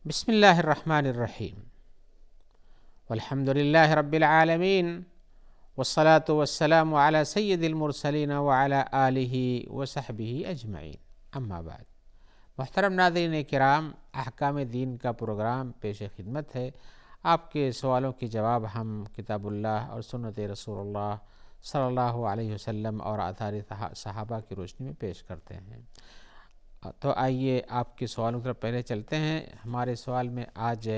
بسم اللہ الرحمن الرحیم والحمد للہ رب العالمین والصلاة والسلام علی سید المرسلین وعلی آلہ وصحبہ اجمعین، اما بعد۔ محترم ناظرین کرام، احکام دین کا پروگرام پیش خدمت ہے۔ آپ کے سوالوں کے جواب ہم کتاب اللہ اور سنت رسول اللہ صلی اللہ علیہ وسلم اور آثار صحابہ کی روشنی میں پیش کرتے ہیں۔ تو آئیے آپ کے سوالوں کی طرف پہلے چلتے ہیں۔ ہمارے سوال میں آج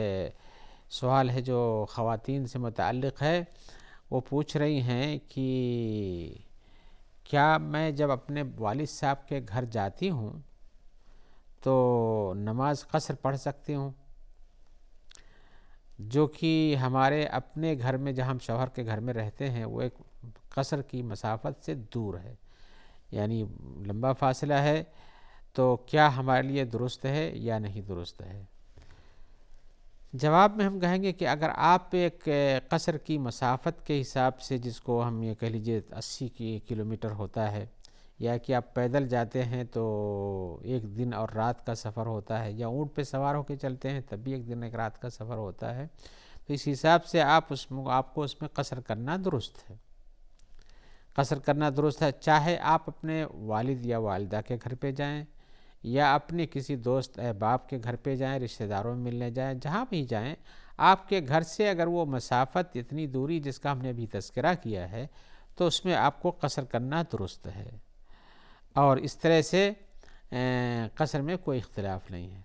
سوال ہے جو خواتین سے متعلق ہے۔ وہ پوچھ رہی ہیں کہ کیا میں جب اپنے والد صاحب کے گھر جاتی ہوں تو نماز قصر پڑھ سکتی ہوں، جو کہ ہمارے اپنے گھر میں جہاں ہم شوہر کے گھر میں رہتے ہیں وہ ایک قصر کی مسافت سے دور ہے، یعنی لمبا فاصلہ ہے، تو کیا ہمارے لیے درست ہے یا نہیں درست ہے؟ جواب میں ہم کہیں گے کہ اگر آپ ایک قصر کی مسافت کے حساب سے، جس کو ہم یہ کہہ لیجئے 80 کلومیٹر ہوتا ہے، یا کہ آپ پیدل جاتے ہیں تو ایک دن اور رات کا سفر ہوتا ہے، یا اونٹ پہ سوار ہو کے چلتے ہیں تب بھی ایک دن ایک رات کا سفر ہوتا ہے، تو اس حساب سے آپ کو اس میں قصر کرنا درست ہے۔ قصر کرنا درست ہے، چاہے آپ اپنے والد یا والدہ کے گھر پہ جائیں، یا اپنے کسی دوست احباب کے گھر پہ جائیں، رشتہ داروں میں ملنے جائیں، جہاں بھی جائیں، آپ کے گھر سے اگر وہ مسافت اتنی دوری جس کا ہم نے ابھی تذکرہ کیا ہے تو اس میں آپ کو قصر کرنا درست ہے، اور اس طرح سے قصر میں کوئی اختلاف نہیں ہے۔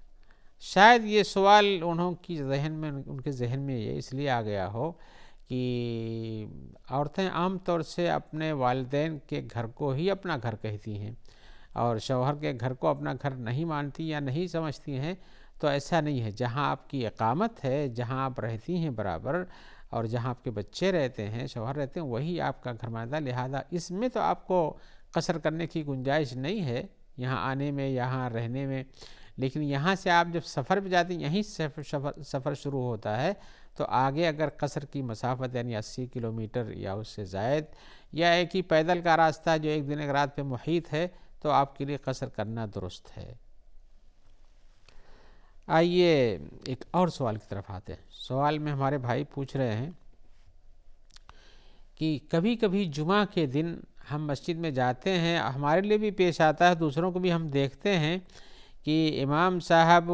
شاید یہ سوال ان کے ذہن میں یہ اس لیے آ گیا ہو کہ عورتیں عام طور سے اپنے والدین کے گھر کو ہی اپنا گھر کہتی ہیں اور شوہر کے گھر کو اپنا گھر نہیں مانتی یا نہیں سمجھتی ہیں، تو ایسا نہیں ہے۔ جہاں آپ کی اقامت ہے، جہاں آپ رہتی ہیں برابر، اور جہاں آپ کے بچے رہتے ہیں، شوہر رہتے ہیں، وہی آپ کا گھر مانتا ہے، لہذا اس میں تو آپ کو قصر کرنے کی گنجائش نہیں ہے، یہاں آنے میں، یہاں رہنے میں۔ لیکن یہاں سے آپ جب سفر پہ جاتے ہیں، یہیں سے سفر شروع ہوتا ہے، تو آگے اگر قصر کی مسافت یعنی 80 کلومیٹر یا اس سے زائد، یا ایک ہی پیدل کا راستہ جو ایک دن ایک رات پہ محیط ہے، تو آپ کے لیے قصر کرنا درست ہے۔ آئیے ایک اور سوال کی طرف آتے ہیں۔ سوال میں ہمارے بھائی پوچھ رہے ہیں کہ کبھی کبھی جمعہ کے دن ہم مسجد میں جاتے ہیں، ہمارے لیے بھی پیش آتا ہے، دوسروں کو بھی ہم دیکھتے ہیں کہ امام صاحب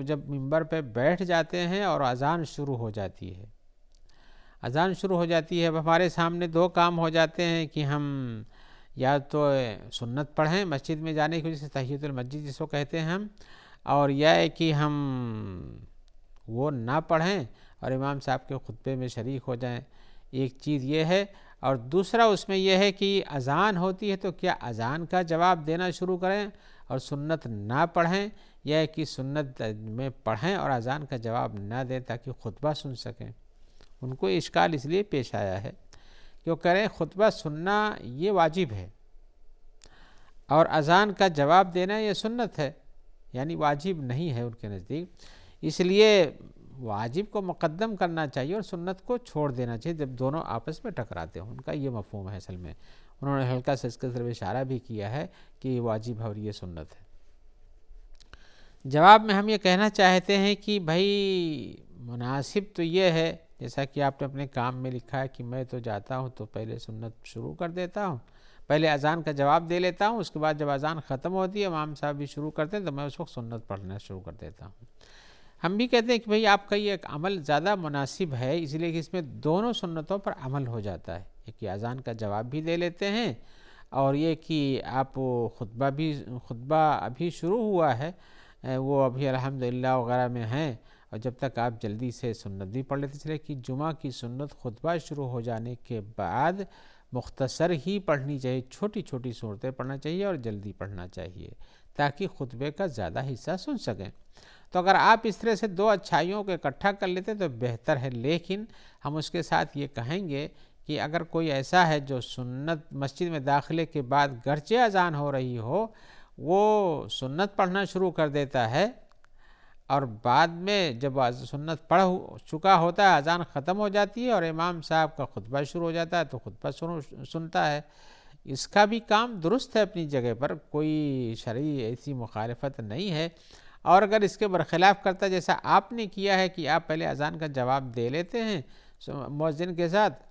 جب منبر پہ بیٹھ جاتے ہیں اور اذان شروع ہو جاتی ہے، اب ہمارے سامنے دو کام ہو جاتے ہیں کہ ہم یا تو سنت پڑھیں مسجد میں جانے کی وجہ سے، تحیۃ المسجد جس کو کہتے ہیں ہم، اور یا ہے کہ ہم وہ نہ پڑھیں اور امام صاحب کے خطبے میں شریک ہو جائیں۔ ایک چیز یہ ہے، اور دوسرا اس میں یہ ہے کہ اذان ہوتی ہے تو کیا اذان کا جواب دینا شروع کریں اور سنت نہ پڑھیں، یا کہ سنت میں پڑھیں اور اذان کا جواب نہ دیں تاکہ خطبہ سن سکیں۔ ان کو اشکال اس لیے پیش آیا ہے کہ وہ کہہ رہے ہیں خطبہ سننا یہ واجب ہے اور اذان کا جواب دینا یہ سنت ہے، یعنی واجب نہیں ہے ان کے نزدیک، اس لیے واجب کو مقدم کرنا چاہیے اور سنت کو چھوڑ دینا چاہیے جب دونوں آپس میں ٹکراتے ہیں۔ ان کا یہ مفہوم ہے، اصل میں انہوں نے ہلکا سا اس کی طرف اشارہ بھی کیا ہے کہ یہ واجب ہے اور یہ سنت ہے۔ جواب میں ہم یہ کہنا چاہتے ہیں کہ بھائی مناسب تو یہ ہے، جیسا کہ آپ نے اپنے کام میں لکھا ہے کہ میں تو جاتا ہوں تو پہلے سنت شروع کر دیتا ہوں، پہلے اذان کا جواب دے لیتا ہوں، اس کے بعد جب اذان ختم ہوتی ہے امام صاحب بھی شروع کرتے ہیں تو میں اس وقت سنت پڑھنا شروع کر دیتا ہوں۔ ہم بھی کہتے ہیں کہ بھئی آپ کا یہ ایک عمل زیادہ مناسب ہے، اس لیے کہ اس میں دونوں سنتوں پر عمل ہو جاتا ہے، ایک کہ اذان کا جواب بھی دے لیتے ہیں، اور یہ کہ آپ خطبہ ابھی شروع ہوا ہے، وہ ابھی الحمدللہ وغیرہ میں ہیں، اور جب تک آپ جلدی سے سنت بھی پڑھ لیتے، اس لیے کہ جمعہ کی سنت خطبہ شروع ہو جانے کے بعد مختصر ہی پڑھنی چاہیے، چھوٹی چھوٹی صورتیں پڑھنا چاہیے اور جلدی پڑھنا چاہیے تاکہ خطبے کا زیادہ حصہ سن سکیں۔ تو اگر آپ اس طرح سے دو اچھائیوں کو اکٹھا کر لیتے تو بہتر ہے، لیکن ہم اس کے ساتھ یہ کہیں گے کہ اگر کوئی ایسا ہے جو سنت مسجد میں داخلے کے بعد گرچہ اذان ہو رہی ہو وہ سنت پڑھنا شروع کر دیتا ہے، اور بعد میں جب سنت پڑھ چکا ہوتا ہے اذان ختم ہو جاتی ہے اور امام صاحب کا خطبہ شروع ہو جاتا ہے تو خطبہ سنتا ہے، اس کا بھی کام درست ہے اپنی جگہ پر، کوئی شرعی ایسی مخالفت نہیں ہے، اور اگر اس کے برخلاف کرتا جیسا آپ نے کیا ہے کہ آپ پہلے اذان کا جواب دے لیتے ہیں مؤذن کے ساتھ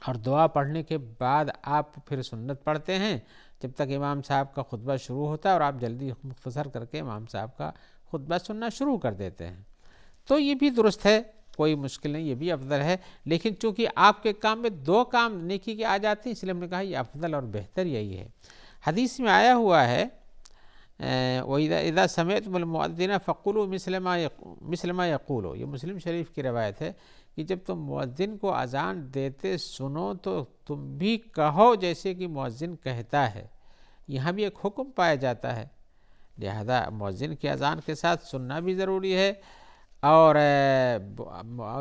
اور دعا پڑھنے کے بعد آپ پھر سنت پڑھتے ہیں جب تک امام صاحب کا خطبہ شروع ہوتا ہے اور آپ جلدی مختصر کر کے امام صاحب کا خطبہ سننا شروع کر دیتے ہیں، تو یہ بھی درست ہے، کوئی مشکل نہیں، یہ بھی افضل ہے۔ لیکن چونکہ آپ کے کام میں دو کام نیکی کے آ جاتے ہیں، اس لیے ہم نے کہا یہ افضل اور بہتر یہی ہے۔ حدیث میں آیا ہوا ہے وَإِذَا سَمِعْتُمُ الْمُؤَذِّنَ فَقُولُوا مِثْلَ مَا يَقُولُ، یہ مسلم شریف کی روایت ہے کہ جب تم مؤذن کو اذان دیتے سنو تو تم بھی کہو جیسے کہ مؤذن کہتا ہے۔ یہاں بھی ایک حکم پایا جاتا ہے، لہذا مؤذن کی اذان کے ساتھ سننا بھی ضروری ہے۔ اور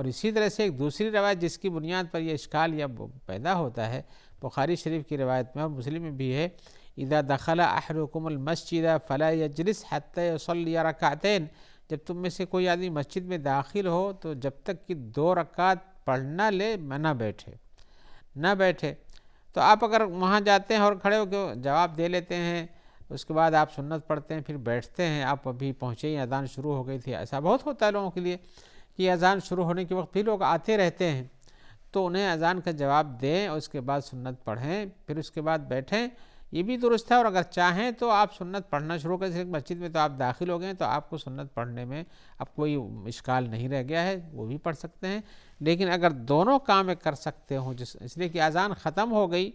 اسی طرح سے ایک دوسری روایت جس کی بنیاد پر یہ اشکال یا پیدا ہوتا ہے، بخاری شریف کی روایت میں اور مسلم میں بھی ہے، اذا دخل احدکم المسجد فلا یجلس حتی یصلی رکعتین، جب تم میں سے کوئی آدمی مسجد میں داخل ہو تو جب تک کہ 2 رکعت پڑھنا لے نہ بیٹھے۔ تو آپ اگر وہاں جاتے ہیں اور کھڑے ہو کے جواب دے لیتے ہیں، اس کے بعد آپ سنت پڑھتے ہیں، پھر بیٹھتے ہیں، آپ ابھی پہنچے ہی اذان شروع ہو گئی تھی، ایسا بہت ہوتا ہے لوگوں کے لیے کہ اذان شروع ہونے کے وقت بھی لوگ آتے رہتے ہیں، تو انہیں اذان کا جواب دیں اور اس کے بعد سنت پڑھیں، پھر اس کے بعد بیٹھیں، یہ بھی درست ہے۔ اور اگر چاہیں تو آپ سنت پڑھنا شروع کریں، مسجد میں تو آپ داخل ہو گئے تو آپ کو سنت پڑھنے میں اب کوئی اشکال نہیں رہ گیا ہے، وہ بھی پڑھ سکتے ہیں۔ لیکن اگر دونوں کام کر سکتے ہوں، اس لیے کہ اذان ختم ہو گئی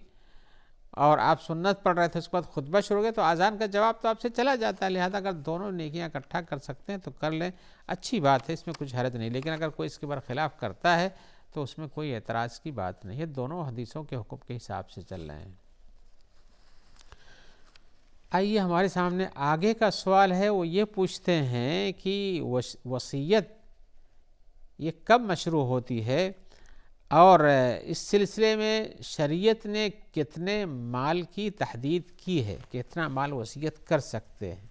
اور آپ سنت پڑھ رہے تھے، اس کے بعد خطبہ شروع ہو گیا تو اذان کا جواب تو آپ سے چلا جاتا ہے، لہذا اگر دونوں نیکیاں اکٹھا کر سکتے ہیں تو کر لیں، اچھی بات ہے، اس میں کچھ حرج نہیں۔ لیکن اگر کوئی اس کے برخلاف کرتا ہے تو اس میں کوئی اعتراض کی بات نہیں ہے، دونوں حدیثوں کے حکم کے حساب سے چل رہے ہیں۔ آئیے ہمارے سامنے آگے کا سوال ہے، وہ یہ پوچھتے ہیں کہ وصیت یہ کب مشروع ہوتی ہے اور اس سلسلے میں شریعت نے کتنے مال کی تحدید کی ہے، کتنا مال وصیت کر سکتے ہیں؟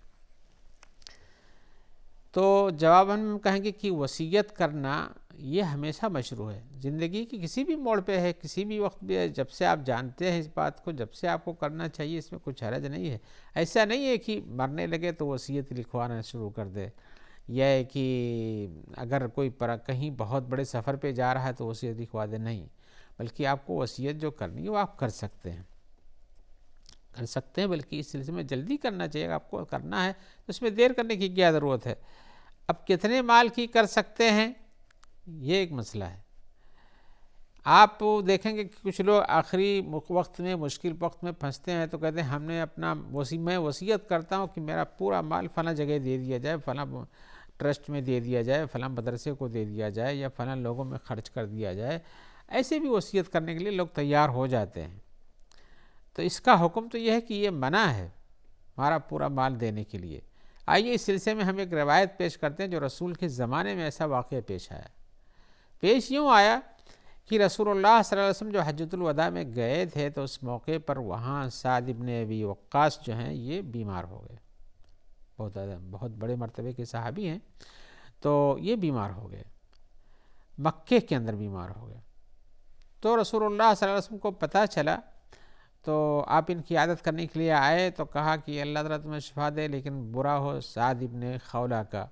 تو جواب ہم کہیں گے کہ وصیت کرنا یہ ہمیشہ مشروع ہے، زندگی کی کسی بھی موڑ پہ ہے، کسی بھی وقت بھی ہے، جب سے آپ جانتے ہیں اس بات کو، جب سے آپ کو کرنا چاہیے، اس میں کچھ حرج نہیں ہے۔ ایسا نہیں ہے کہ مرنے لگے تو وصیت لکھوانا شروع کر دے، یا ہے کہ اگر کوئی کہیں بہت بڑے سفر پہ جا رہا ہے تو وصیت لکھوا دے، نہیں، بلکہ آپ کو وصیت جو کرنی ہے وہ آپ کر سکتے ہیں، بلکہ اس سلسلے میں جلدی کرنا چاہیے۔ آپ کو کرنا ہے تو اس میں دیر کرنے کی کیا ضرورت ہے؟ اب کتنے مال کی کر سکتے ہیں یہ ایک مسئلہ ہے۔ آپ دیکھیں گے کہ کچھ لوگ آخری وقت میں، مشکل وقت میں پھنستے ہیں تو کہتے ہیں ہم نے اپنا میں وصیت کرتا ہوں کہ میرا پورا مال فلاں جگہ دے دیا جائے، فلاں ٹرسٹ میں دے دیا جائے، فلاں مدرسے کو دے دیا جائے، یا فلاں لوگوں میں خرچ کر دیا جائے۔ ایسے بھی وصیت کرنے کے لیے لوگ تیار ہو جاتے ہیں، تو اس کا حکم تو یہ ہے کہ یہ منع ہے ہمارا پورا مال دینے کے لیے۔ آئیے اس سلسلے میں ہم ایک روایت پیش کرتے ہیں جو رسول کے زمانے میں ایسا واقعہ پیش یوں آیا کہ رسول اللہ صلی اللہ علیہ وسلم جو حجۃ الوداع میں گئے تھے تو اس موقع پر وہاں سعد ابن ابی وقاص جو ہیں یہ بیمار ہو گئے، بہت بڑے مرتبے کے صحابی ہیں، تو یہ بیمار ہو گئے، مکے کے اندر بیمار ہو گئے۔ تو رسول اللہ صلی اللہ علیہ وسلم کو پتہ چلا تو آپ ان کی عیادت کرنے کے لیے آئے، تو کہا کہ اللہ تعالیٰ تمہیں شفا دے، لیکن برا ہو سعد ابن خولہ کا۔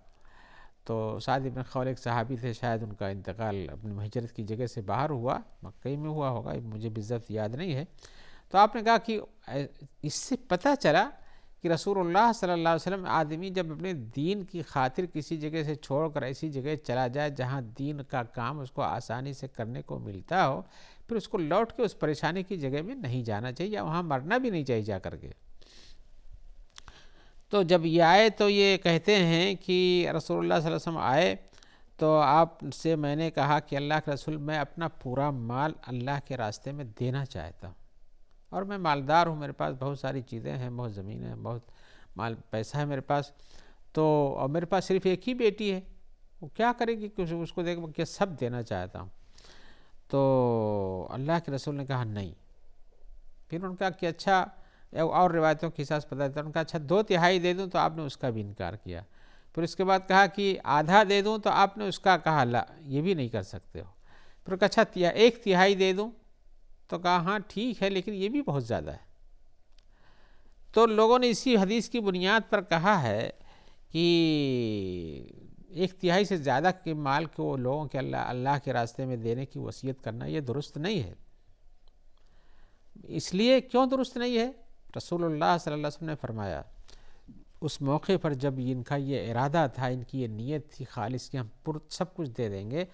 تو سعد ابن خولہ ایک صحابی تھے، شاید ان کا انتقال اپنی ہجرت کی جگہ سے باہر ہوا، مکہ میں ہوا ہوگا، مجھے بالضبط یاد نہیں ہے۔ تو آپ نے کہا کہ اس سے پتہ چلا کہ رسول اللہ صلی اللہ علیہ وسلم، آدمی جب اپنے دین کی خاطر کسی جگہ سے چھوڑ کر ایسی جگہ چلا جائے جہاں دین کا کام اس کو آسانی سے کرنے کو ملتا ہو، پھر اس کو لوٹ کے اس پریشانی کی جگہ میں نہیں جانا چاہیے، یا وہاں مرنا بھی نہیں چاہیے جا کر کے۔ تو جب یہ آئے تو یہ کہتے ہیں کہ رسول اللہ صلی اللہ علیہ وسلم آئے تو آپ سے میں نے کہا کہ اللہ کے رسول، میں اپنا پورا مال اللہ کے راستے میں دینا چاہتا ہوں، اور میں مالدار ہوں، میرے پاس بہت ساری چیزیں ہیں، بہت زمین ہے، بہت مال پیسہ ہے میرے پاس، تو اور میرے پاس صرف ایک ہی بیٹی ہے، وہ کیا کرے گی کہ اس کو دیکھ کے سب دینا چاہتا ہوں۔ تو اللہ کے رسول نے کہا نہیں۔ پھر انہوں نے کہا کہ اچھا، اور روایتوں کے حساب سے پتہ چلتا ہے، انہوں نے کہا اچھا 2/3 دے دوں، تو آپ نے اس کا بھی انکار کیا۔ پھر اس کے بعد کہا کہ آدھا دے دوں، تو آپ نے اس کا کہا لا، یہ بھی نہیں کر سکتے ہو۔ پھر کہا اچھا 1/3 دے دوں، تو کہا ہاں ٹھیک ہے، لیکن یہ بھی بہت زیادہ ہے۔ تو لوگوں نے اسی حدیث کی بنیاد پر کہا ہے کہ 1/3 سے زیادہ کے مال کو لوگوں کے اللہ کے راستے میں دینے کی وصیت کرنا یہ درست نہیں ہے۔ اس لیے کیوں درست نہیں ہے؟ رسول اللہ صلی اللہ علیہ وسلم نے فرمایا اس موقع پر جب ان کا یہ ارادہ تھا، ان کی یہ نیت تھی خالص کہ ہم سب کچھ دے دیں گے،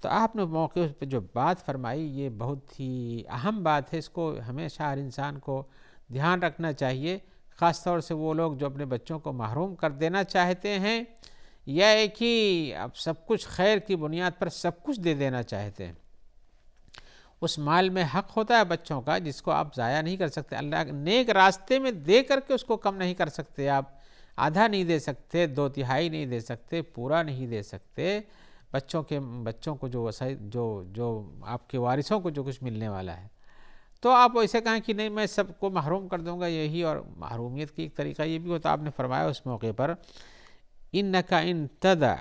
تو آپ نے موقع پہ جو بات فرمائی یہ بہت ہی اہم بات ہے۔ اس کو ہمیشہ ہر انسان کو دھیان رکھنا چاہیے، خاص طور سے وہ لوگ جو اپنے بچوں کو محروم کر دینا چاہتے ہیں یا ایک ہی اب سب کچھ خیر کی بنیاد پر سب کچھ دے دینا چاہتے ہیں۔ اس مال میں حق ہوتا ہے بچوں کا جس کو آپ ضائع نہیں کر سکتے، اللہ نیک راستے میں دے کر کے اس کو کم نہیں کر سکتے، آپ آدھا نہیں دے سکتے، 2/3 نہیں دے سکتے، پورا نہیں دے سکتے۔ بچوں کو جو آپ کے وارثوں کو جو کچھ ملنے والا ہے، تو آپ ایسے کہیں کہ نہیں میں سب کو محروم کر دوں گا، یہی اور محرومیت کی ایک طریقہ یہ بھی ہوتا۔ آپ نے فرمایا اس موقع پر انک ان تدع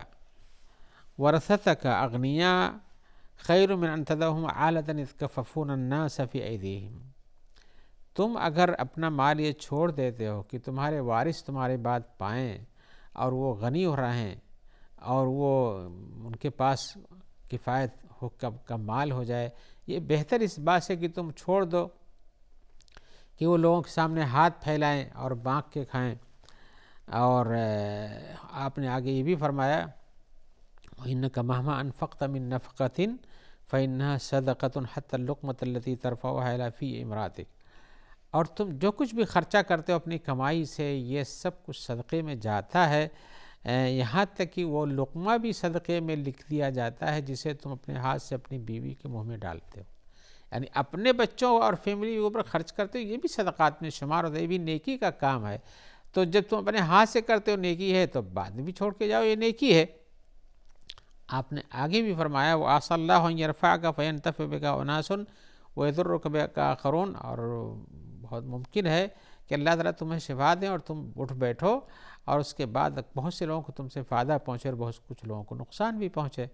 ورثتک اغنیاء خیر من ان تدعهم عالة يتکففون الناس فی ایدیہم، تم اگر اپنا مال یہ چھوڑ دیتے ہو کہ تمہارے وارث تمہارے بات پائیں اور وہ غنی ہو رہے ہیں اور وہ ان کے پاس کفایت کا مال ہو جائے، یہ بہتر اس بات سے کہ تم چھوڑ دو کہ وہ لوگوں کے سامنے ہاتھ پھیلائیں اور بانک کے کھائیں۔ اور آپ نے آگے یہ بھی فرمایا وَإِنَّكَ مَهْمَا أَنفَقْتَ مِن نَفْقَةٍ فَإِنَّهَا صَدَقَةٌ حَتَّى اللُّقْمَةَ الَّتِي تَرْفَعُهَا إِلَى فِي امْرَأَتِكَ، اور تم جو کچھ بھی خرچہ کرتے ہو اپنی کمائی سے یہ سب کچھ صدقے میں جاتا ہے، یہاں تک کہ وہ لقمہ بھی صدقے میں لکھ دیا جاتا ہے جسے تم اپنے ہاتھ سے اپنی بیوی کے منہ میں ڈالتے ہو، یعنی اپنے بچوں اور فیملی کے اوپر خرچ کرتے ہو، یہ بھی صدقات میں شمار ہوتا ہے، یہ بھی نیکی کا کام ہے۔ تو جب تم اپنے ہاتھ سے کرتے ہو نیکی ہے، تو بعد میں بھی چھوڑ کے جاؤ یہ نیکی ہے۔ آپ نے آگے بھی فرمایا وَعَسَى اللَّهُ أَن يَرْفَعَكَ فَيَنْتَفِعَ بِكَ أُنَاسٌ وَيَضُرُّكَ بِكَ آخَرُونَ، اور بہت ممکن ہے کہ اللہ تعالیٰ تمہیں شفا دیں اور تم اٹھ بیٹھو اور اس کے بعد بہت سے لوگوں کو تم سے فائدہ پہنچے اور بہت کچھ لوگوں کو نقصان بھی پہنچے۔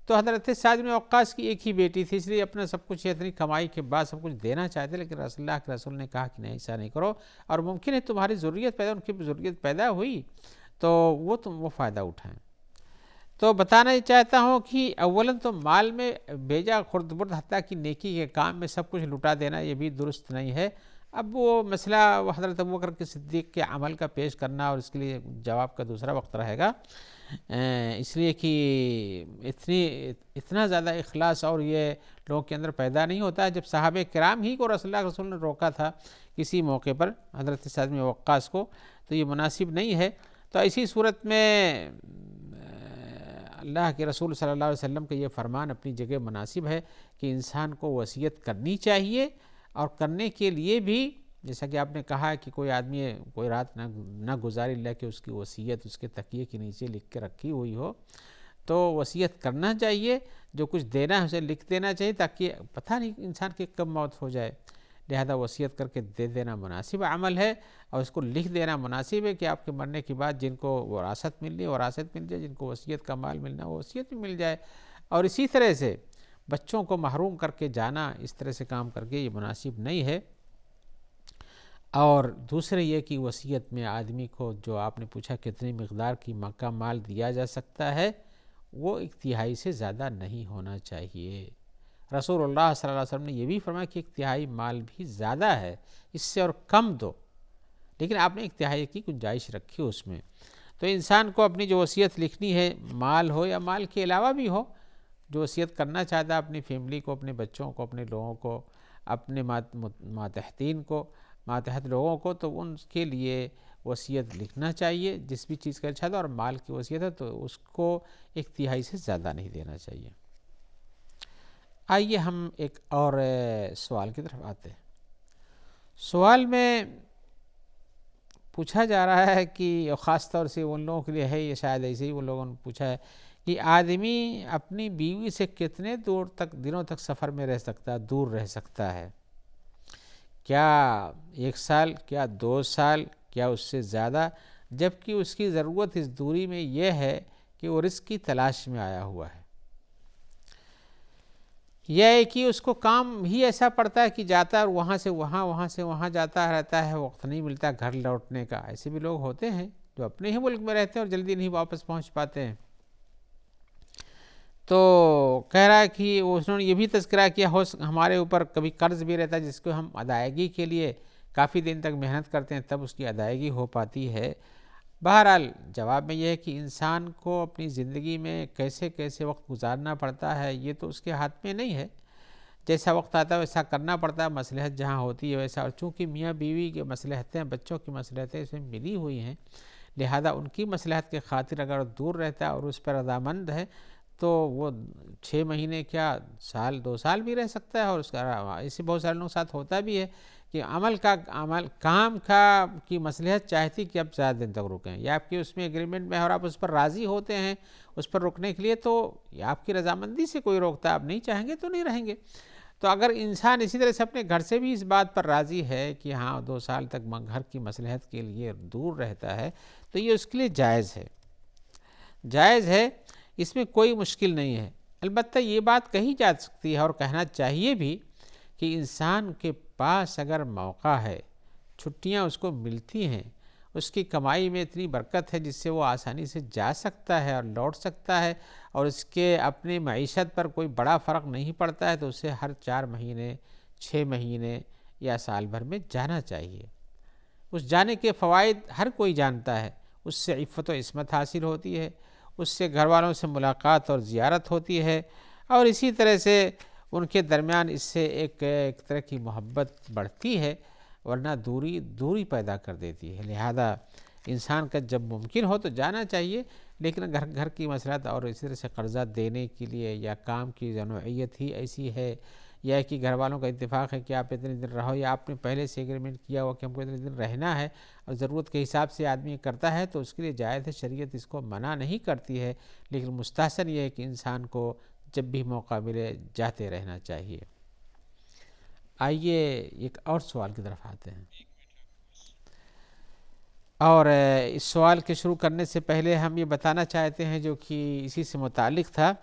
تو حضرت سعد بن وقاص کی ایک ہی بیٹی تھی، اس لیے اپنا سب کچھ اتنی کمائی کے بعد سب کچھ دینا چاہتے، لیکن رسول اللہ کے رسول نے کہا کہ نہیں ایسا نہیں کرو، اور ممکن ہے تمہاری ضروریت پیدا، ان کی ضروریت پیدا ہوئی تو وہ فائدہ اٹھائیں۔ تو بتانا چاہتا ہوں کہ اولاً تو مال میں بیجا خرد برد حتیٰ کہ نیکی کے کام میں سب کچھ لٹا دینا یہ بھی درست نہیں ہے۔ اب وہ مسئلہ حضرت ابوبکر کے صدیق کے عمل کا پیش کرنا اور اس کے لیے جواب کا دوسرا وقت رہے گا، اس لیے کہ اتنا زیادہ اخلاص اور یہ لوگوں کے اندر پیدا نہیں ہوتا ہے۔ جب صحابہ کرام ہی کو رسول اللہ کے رسول نے روکا تھا کسی موقع پر حضرت سعد بن وقاص کو، تو یہ مناسب نہیں ہے۔ تو ایسی صورت میں اللہ کے رسول صلی اللہ علیہ وسلم کا یہ فرمان اپنی جگہ مناسب ہے کہ انسان کو وصیت کرنی چاہیے، اور کرنے کے لیے بھی جیسا کہ آپ نے کہا کہ کوئی آدمی کوئی رات نہ گزاری اللہ کہ اس کی وصیت اس کے تکیے کے نیچے لکھ کے رکھی ہوئی ہو، تو وصیت کرنا چاہیے، جو کچھ دینا ہے اسے لکھ دینا چاہیے، تاکہ پتہ نہیں انسان کی کب موت ہو جائے، لہذا وصیت کر کے دے دینا مناسب عمل ہے، اور اس کو لکھ دینا مناسب ہے کہ آپ کے مرنے کے بعد جن کو وراثت ملنی وراثت مل جائے، جن کو وصیت کا مال ملنا وہ وصیت بھی مل جائے۔ اور اسی طرح سے بچوں کو محروم کر کے جانا، اس طرح سے کام کر کے یہ مناسب نہیں ہے۔ اور دوسرے یہ کہ وصیت میں آدمی کو جو آپ نے پوچھا کتنی مقدار کی کا مال دیا جا سکتا ہے، وہ 1/3 سے زیادہ نہیں ہونا چاہیے۔ رسول اللہ صلی اللہ علیہ وسلم نے یہ بھی فرمایا کہ 1/3 مال بھی زیادہ ہے، اس سے اور کم دو، لیکن آپ نے 1/3 کی گنجائش رکھی اس میں۔ تو انسان کو اپنی جو وصیت لکھنی ہے، مال ہو یا مال کے علاوہ بھی ہو، جو وصیت کرنا چاہتا ہے اپنی فیملی کو، اپنے بچوں کو، اپنے لوگوں کو، اپنے ماتحتین کو، ماتحت لوگوں کو، تو ان کے لیے وصیت لکھنا چاہیے جس بھی چیز کا چاہتا ہے، اور مال کی وصیت ہے تو اس کو 1/3 سے زیادہ نہیں دینا چاہیے۔ آئیے ہم ایک اور سوال کی طرف آتے ہیں۔ سوال میں پوچھا جا رہا ہے کہ خاص طور سے ان لوگوں کے لیے ہے، یہ شاید ایسے ہی ان لوگوں نے پوچھا ہے کہ آدمی اپنی بیوی سے کتنے دنوں تک سفر میں رہ سکتا ہے، دور رہ سکتا ہے؟ کیا 1 سال، کیا 2 سال، کیا اس سے زیادہ؟ جبکہ اس کی ضرورت اس دوری میں یہ ہے کہ وہ رزق کی تلاش میں آیا ہوا ہے، یا ہے کہ اس کو کام ہی ایسا پڑتا ہے کہ جاتا ہے اور وہاں سے وہاں، وہاں سے وہاں جاتا رہتا ہے، وقت نہیں ملتا گھر لوٹنے کا۔ ایسے بھی لوگ ہوتے ہیں جو اپنے ہی ملک میں رہتے ہیں اور جلدی نہیں واپس پہنچ پاتے ہیں۔ تو کہہ رہا ہے کہ انہوں نے یہ بھی تذکرہ کیا ہمارے اوپر کبھی قرض بھی رہتا ہے جس کو ہم ادائیگی کے لیے کافی دن تک محنت کرتے ہیں تب اس کی ادائیگی ہو پاتی ہے۔ بہرحال جواب میں یہ ہے کہ انسان کو اپنی زندگی میں کیسے کیسے وقت گزارنا پڑتا ہے یہ تو اس کے ہاتھ میں نہیں ہے، جیسا وقت آتا ہے ویسا کرنا پڑتا ہے، مصلحت جہاں ہوتی ہے ویسا، اور چونکہ میاں بیوی کی مصلحتیں بچوں کی مصلحتیں اس میں ملی ہوئی ہیں، لہذا ان کی مصلحت کے خاطر اگر دور رہتا ہے اور اس پر رضامند ہے تو وہ 6 مہینے کیا سال 2 سال بھی رہ سکتا ہے، اور اس کا ایسے بہت سارے لوگوں کے ساتھ ہوتا بھی ہے کہ کام کی مصلحت چاہتی کہ اب زیادہ دن تک رکیں، یا آپ کی اس میں ایگریمنٹ میں اور آپ اس پر راضی ہوتے ہیں اس پر رکنے کے لیے، تو یہ آپ کی رضامندی سے کوئی روکتا ہے، آپ نہیں چاہیں گے تو نہیں رہیں گے۔ تو اگر انسان اسی طرح سے اپنے گھر سے بھی اس بات پر راضی ہے کہ ہاں 2 سال تک گھر کی مصلحت کے لیے دور رہتا ہے تو یہ اس کے لیے جائز ہے، اس میں کوئی مشکل نہیں ہے۔ البتہ یہ بات کہی جا سکتی ہے اور کہنا چاہیے بھی کہ انسان کے پاس اگر موقع ہے، چھٹیاں اس کو ملتی ہیں، اس کی کمائی میں اتنی برکت ہے جس سے وہ آسانی سے جا سکتا ہے اور لوٹ سکتا ہے، اور اس کے اپنی معیشت پر کوئی بڑا فرق نہیں پڑتا ہے، تو اسے ہر 4 مہینے 6 مہینے یا سال بھر میں جانا چاہیے۔ اس جانے کے فوائد ہر کوئی جانتا ہے، اس سے عفت و عصمت حاصل ہوتی ہے، اس سے گھر والوں سے ملاقات اور زیارت ہوتی ہے، اور اسی طرح سے ان کے درمیان اس سے ایک طرح کی محبت بڑھتی ہے، ورنہ دوری پیدا کر دیتی ہے۔ لہذا انسان کا جب ممکن ہو تو جانا چاہیے، لیکن گھر کی مصلحت اور اسی طرح سے قرضہ دینے کے لیے یا کام کی نوعیت ہی ایسی ہے، یا کہ گھر والوں کا اتفاق ہے کہ آپ اتنے دن رہو، یا آپ نے پہلے سے ایگریمنٹ کیا ہوا کہ ہم کو اتنے دن رہنا ہے اور ضرورت کے حساب سے آدمی کرتا ہے، تو اس کے لیے جائز ہے، شریعت اس کو منع نہیں کرتی ہے، لیکن مستحسن یہ ہے کہ انسان کو جب بھی موقع ملے جاتے رہنا چاہیے۔ آئیے ایک اور سوال کی طرف آتے ہیں، اور اس سوال کے شروع کرنے سے پہلے ہم یہ بتانا چاہتے ہیں جو کہ اسی سے متعلق تھا،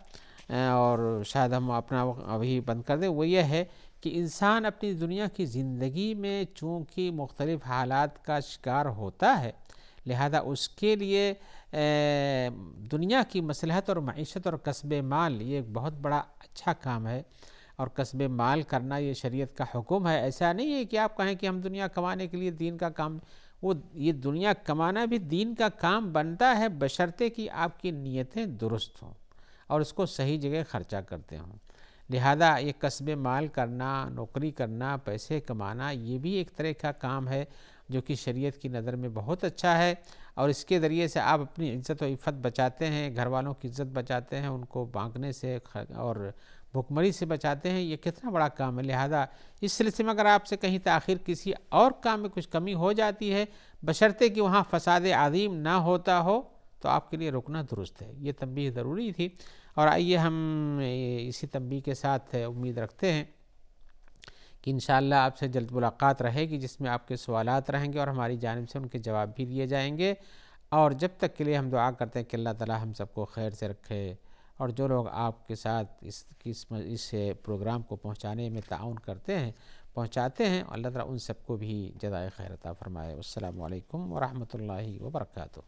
اور شاید ہم اپنا ابھی بند کر دیں، وہ یہ ہے کہ انسان اپنی دنیا کی زندگی میں چونکہ مختلف حالات کا شکار ہوتا ہے، لہذا اس کے لیے دنیا کی مصلحت اور معیشت اور کسب مال یہ ایک بہت بڑا اچھا کام ہے، اور کسب مال کرنا یہ شریعت کا حکم ہے۔ ایسا نہیں ہے کہ آپ کہیں کہ ہم دنیا کمانے کے لیے دین کا کام، یہ دنیا کمانا بھی دین کا کام بنتا ہے، بشرطے کہ آپ کی نیتیں درست ہوں اور اس کو صحیح جگہ خرچہ کرتے ہوں۔ لہذا یہ کسب مال کرنا، نوکری کرنا، پیسے کمانا، یہ بھی ایک طرح کا کام ہے جو کہ شریعت کی نظر میں بہت اچھا ہے، اور اس کے ذریعے سے آپ اپنی عزت و عفت بچاتے ہیں، گھر والوں کی عزت بچاتے ہیں، ان کو بانکنے سے اور بھوکمری سے بچاتے ہیں، یہ کتنا بڑا کام ہے۔ لہذا اس سلسلے میں اگر آپ سے کہیں تاخیر کسی اور کام میں کچھ کمی ہو جاتی ہے، بشرطے کہ وہاں فساد عظیم نہ ہوتا ہو، تو آپ کے لیے رکنا درست ہے۔ یہ تنبیہ ضروری تھی، اور آئیے ہم اسی تنبیہ کے ساتھ امید رکھتے ہیں کہ انشاءاللہ آپ سے جلد ملاقات رہے گی، جس میں آپ کے سوالات رہیں گے اور ہماری جانب سے ان کے جواب بھی دیے جائیں گے، اور جب تک کے لیے ہم دعا کرتے ہیں کہ اللہ تعالی ہم سب کو خیر سے رکھے، اور جو لوگ آپ کے ساتھ اس پروگرام کو پہنچانے میں تعاون کرتے ہیں، پہنچاتے ہیں، اللہ تعالی ان سب کو بھی جزائے خیر عطا فرمائے۔ السلام علیکم ورحمۃ اللہ وبرکاتہ۔